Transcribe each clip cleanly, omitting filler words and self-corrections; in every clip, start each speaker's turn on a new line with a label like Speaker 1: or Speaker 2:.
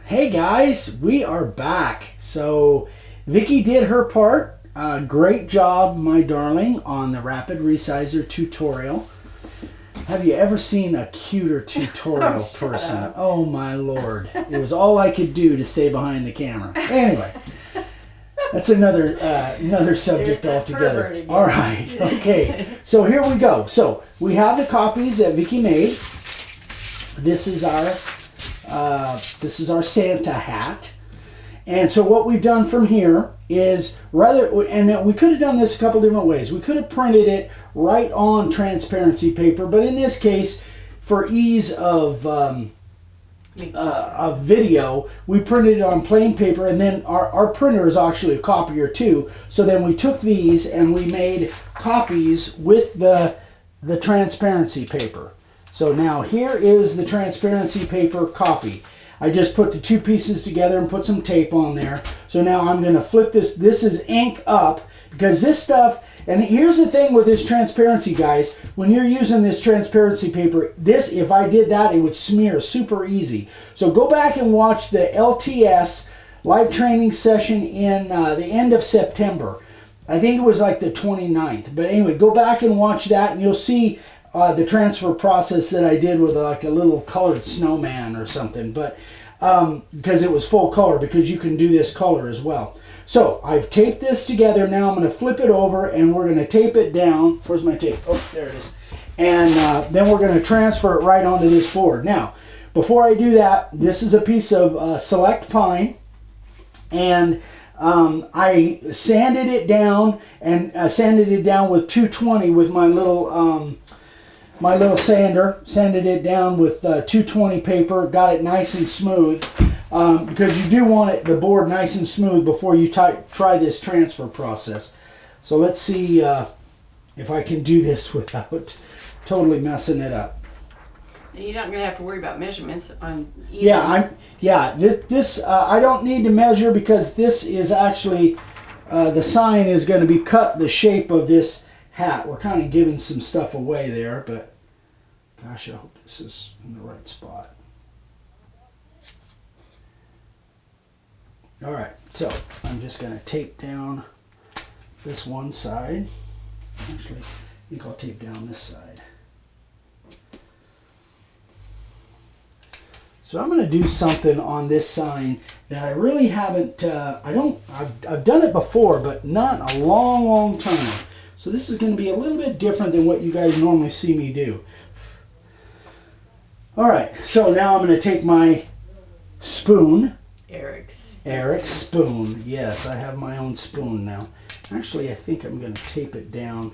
Speaker 1: Hey guys, we are back. So Vicky did her part. Great job, my darling, on the rapid resizer tutorial. Have you ever seen a cuter tutorial person? Oh my lord. It was all I could do to stay behind the camera. Anyway, that's another subject altogether. All right, okay. So here we go. So we have the copies that Vicky made. This is our Santa hat. And so what we've done from here is and we could have done this a couple different ways. We could have printed it right on transparency paper, but in this case, for ease of video, we printed it on plain paper, and then our printer is actually a copier too. So then we took these and we made copies with the transparency paper. So now here is the transparency paper copy. I just put the two pieces together and put some tape on there. So now I'm going to flip this. This is ink up because this stuff, and here's the thing with this transparency, guys. When you're using this transparency paper, if I did that, it would smear super easy. So go back and watch the LTS live training session in the end of September. I think it was like the 29th. But anyway, go back and watch that and you'll see the transfer process that I did with like a little colored snowman or something, but because it was full color, because you can do this color as well. So I've taped this together. Now I'm going to flip it over and we're going to tape it down. Where's my tape? Oh, there it is. And then we're going to transfer it right onto this board. Now, before I do that, this is a piece of select pine, and I sanded it down with 220 with my little sanded it down with 220 paper, got it nice and smooth, because you do want the board nice and smooth before you try this transfer process. So let's see if I can do this without totally messing it up.
Speaker 2: You're not going to have to worry about measurements on either.
Speaker 1: This I don't need to measure, because this is actually the sign is going to be cut the shape of this hat. We're kind of giving some stuff away there, but gosh, I hope this is in the right spot. All right, so I'm just going to tape down this one side. Actually, I think I'll tape down this side. So I'm going to do something on this sign that I really haven't, I've done it before, but not a long time. So this is going to be a little bit different than what you guys normally see me do. All right, so now I'm going to take my spoon. Eric's spoon. Yes, I have my own spoon now. Actually, I think I'm going to tape it down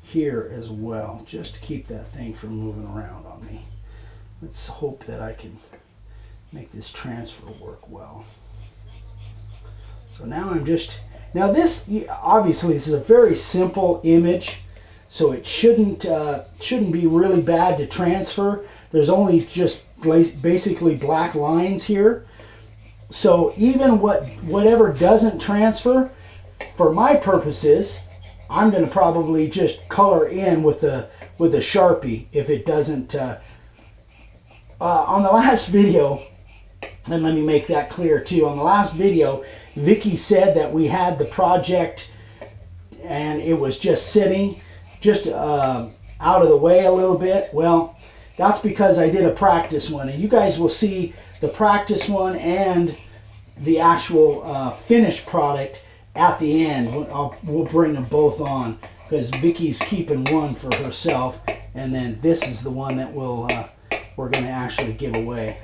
Speaker 1: here as well, just to keep that thing from moving around on me. Let's hope that I can make this transfer work well. So now this, obviously this is a very simple image, so it shouldn't be really bad to transfer. There's only just basically black lines here. So even whatever doesn't transfer, for my purposes, I'm going to probably just color in with the Sharpie if it doesn't. On the last video, and let me make that clear too, on the last video, Vicky said that we had the project and it was just sitting out of the way a little bit. Well, that's because I did a practice one, and you guys will see the practice one and the actual finished product at the end. We'll bring them both on, because Vicky's keeping one for herself, and then this is the one that we're going to actually give away.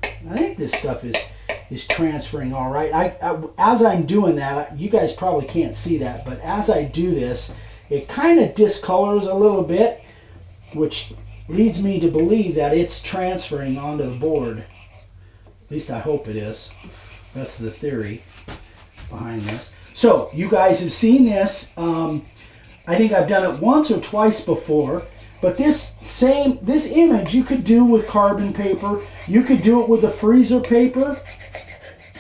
Speaker 1: I think this stuff is transferring all right. As I'm doing that, you guys probably can't see that, but as I do this, it kind of discolors a little bit, which leads me to believe that it's transferring onto the board. At least I hope it is. That's the theory behind this. So you guys have seen this. I think I've done it once or twice before. But this image you could do with carbon paper. You could do it with the freezer paper.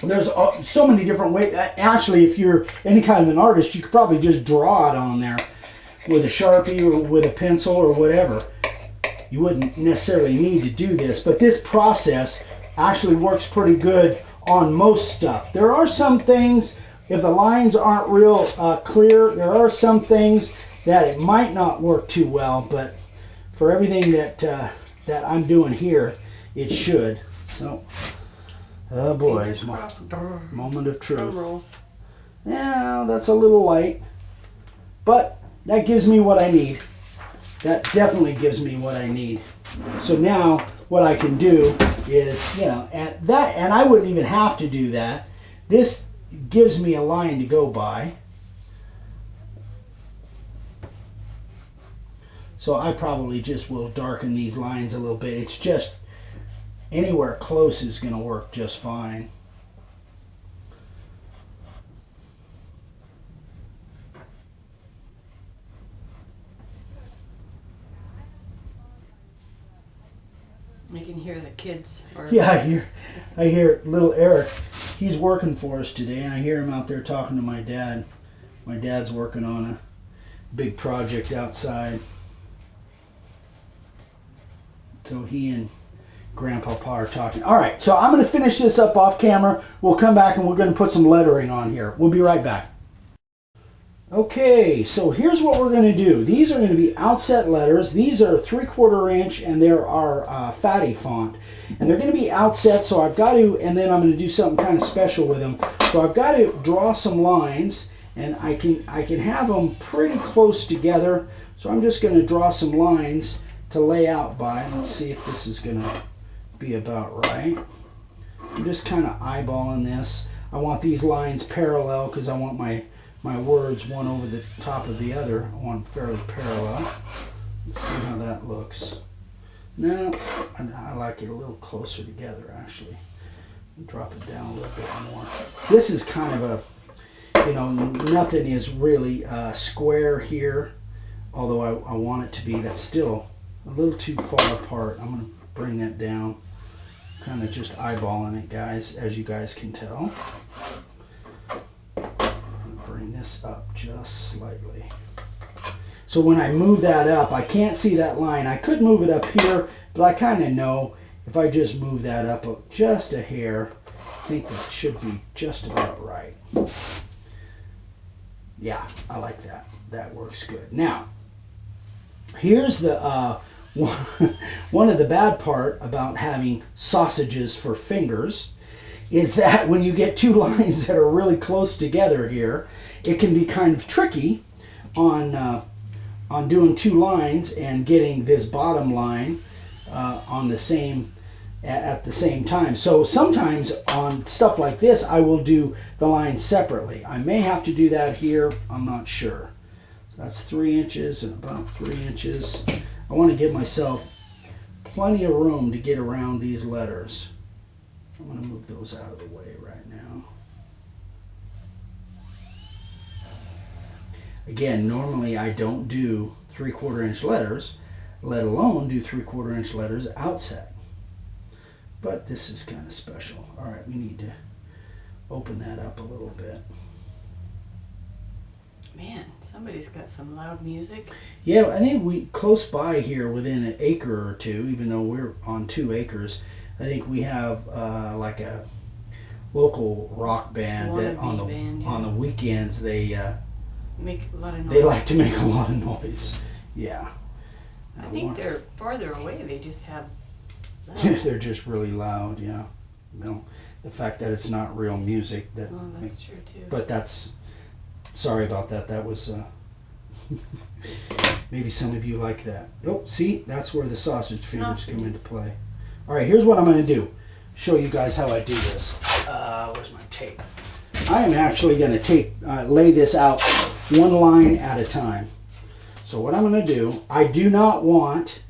Speaker 1: There's so many different ways. Actually, if you're any kind of an artist, you could probably just draw it on there with a Sharpie or with a pencil or whatever. You wouldn't necessarily need to do this, but this process actually works pretty good on most stuff. There are some things, if the lines aren't real clear, there are some things that it might not work too well, but for everything that I'm doing here, it should. So, oh boy, moment of truth. Yeah, that's a little light, but that gives me what I need. That definitely gives me what I need. So now what I can do is, you know, and I wouldn't even have to do that. This gives me a line to go by. So I probably just will darken these lines a little bit. It's just anywhere close is going to work just fine.
Speaker 2: You can hear the kids.
Speaker 1: Yeah, I hear little Eric. He's working for us today, and I hear him out there talking to my dad. My dad's working on a big project outside. So he and Grandpa Pa are talking. All right, so I'm going to finish this up off camera. We'll come back and we're going to put some lettering on here. We'll be right back. Okay, so here's what we're going to do. These are going to be outset letters. These are 3/4 inch, and they're our fatty font. And they're going to be outset, so I've got to, and then I'm going to do something kind of special with them. So I've got to draw some lines, and I can have them pretty close together. So I'm just going to draw some lines to lay out by. Let's see if this is going to be about right. I'm just kind of eyeballing this. I want these lines parallel because I want my words one over the top of the other. I want them fairly parallel. Let's see how that looks. No, I like it a little closer together actually. Drop it down a little bit more. This is kind of a, you know, nothing is really square here, although I want it to be. That's still a little too far apart. I'm going to bring that down. Kind of just eyeballing it, guys, as you guys can tell. Bring this up just slightly. So when I move that up, I can't see that line. I could move it up here, but I kind of know if I just move that up just a hair, I think that should be just about right. Yeah, I like that. That works good. Now, here's the one of the bad part about having sausages for fingers is that when you get two lines that are really close together here, it can be kind of tricky on doing two lines and getting this bottom line on the same at the same time. So sometimes on stuff like this, I will do the lines separately. I may have to do that here. I'm not sure. So that's 3 inches and about 3 inches. I want to give myself plenty of room to get around these letters. I'm going to move those out of the way right now. Again, normally I don't do 3/4 inch letters, let alone do 3/4 inch letters outset. But this is kind of special. All right, we need to open that up a little bit.
Speaker 2: Man, somebody's got some loud music.
Speaker 1: Yeah, I think we close by here within an acre or two, even though we're on 2 acres. I think we have like a local rock band that on the weekends they
Speaker 2: make a lot of noise.
Speaker 1: They like to make a lot of noise. Yeah.
Speaker 2: I think they're farther away. They just have.
Speaker 1: They're just really loud. Yeah. No, the fact that it's not real music that.
Speaker 2: Oh, that's true too.
Speaker 1: But that's. Sorry about that. That was. Maybe some of you like that. Oh, see, that's where the sausage fingers come into play. All right, here's what I'm going to do. Show you guys how I do this. Where's my tape? I am actually going to lay this out one line at a time. So what I'm going to do, I do not want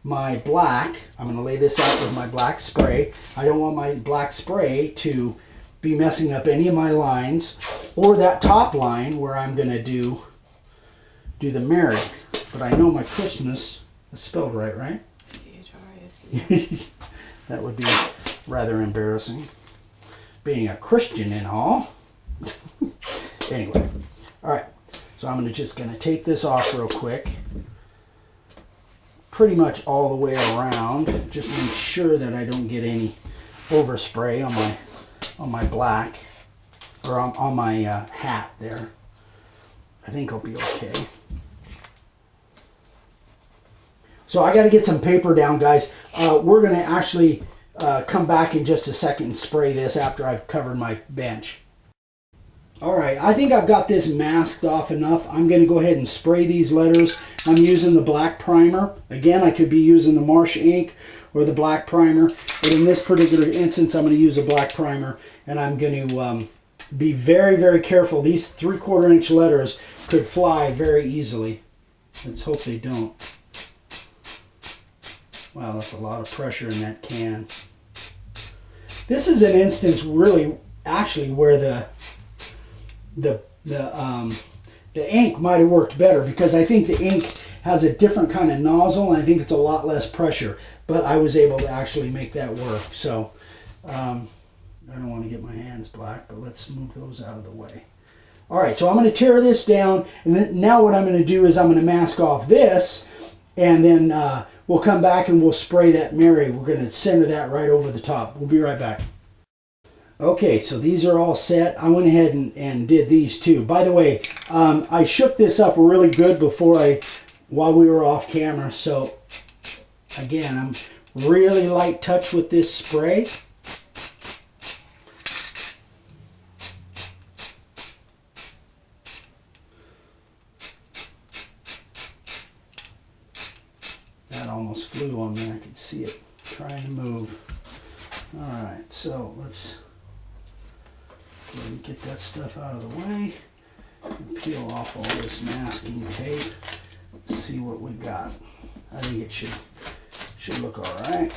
Speaker 1: my black, I'm going to lay this out with my black spray. I don't want my black spray to be messing up any of my lines or that top line where I'm going to do the Merry. But I know my Christmas is spelled right, right?
Speaker 2: C-H-R-I-S-T.
Speaker 1: That would be rather embarrassing. Being a Christian and all. Anyway, all right. So I'm just going to take this off real quick. pretty much all the way around. Just make sure that I don't get any overspray on my black, or on my hat there. I think I'll be okay. So I got to get some paper down, guys. We're going to actually come back in just a second and spray this after I've covered my bench. All right, I think I've got this masked off enough. I'm going to go ahead and spray these letters. I'm using the black primer. Again, I could be using the Marsh ink or the black primer, but in this particular instance, I'm going to use a black primer, and I'm going to be very, very careful. These 3/4 inch letters could fly very easily. Let's hope they don't. Wow, that's a lot of pressure in that can. This is an instance really, actually, where the ink might have worked better, because I think the ink has a different kind of nozzle, and I think it's a lot less pressure. But I was able to actually make that work. So I don't want to get my hands black, but let's move those out of the way. All right, so I'm going to tear this down, and then now what I'm going to do is I'm going to mask off this, and then we'll come back and we'll spray that Mary. We're going to center that right over the top. We'll be right back. Okay, so these are all set. I went ahead and did these too. By the way, I shook this up really good while we were off camera. So again, I'm really light touch with this spray. That almost flew on me. I could see it trying to move. All right, so let's go ahead and get that stuff out of the way and peel off all this masking tape. Let's see what we got. I think it should look all right.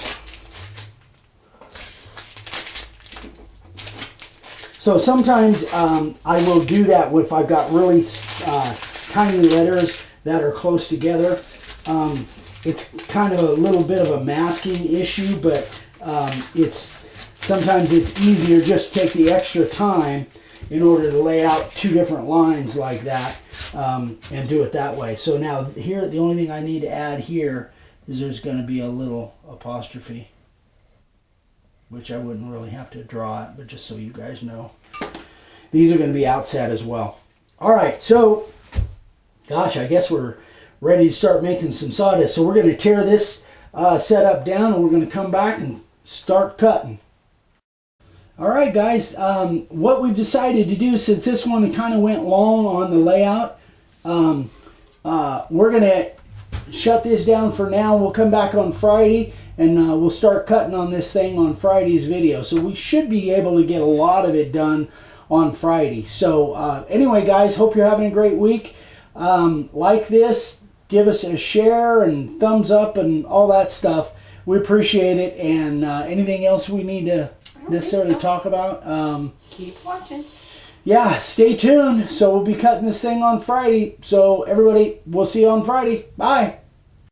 Speaker 1: So sometimes I will do that if I've got really tiny letters that are close together. It's kind of a little bit of a masking issue, but sometimes it's easier just to take the extra time in order to lay out two different lines like that and do it that way. So now here, the only thing I need to add here is there's going to be a little apostrophe, which I wouldn't really have to draw it, but just so you guys know. These are going to be outset as well. All right, so gosh, I guess we're ready to start making some sawdust. So we're going to tear this setup down, and we're going to come back and start cutting. All right, guys, what we've decided to do, since this one kind of went long on the layout, we're going to shut this down for now. We'll come back on Friday, and we'll start cutting on this thing on Friday's video. So we should be able to get a lot of it done on Friday. So anyway, guys, hope you're having a great week. Like this, give us a share and thumbs up and all that stuff. We appreciate it. And anything else we need to necessarily talk about?
Speaker 2: Keep watching.
Speaker 1: Yeah, stay tuned. So we'll be cutting this thing on Friday. So everybody, we'll see you on Friday. Bye.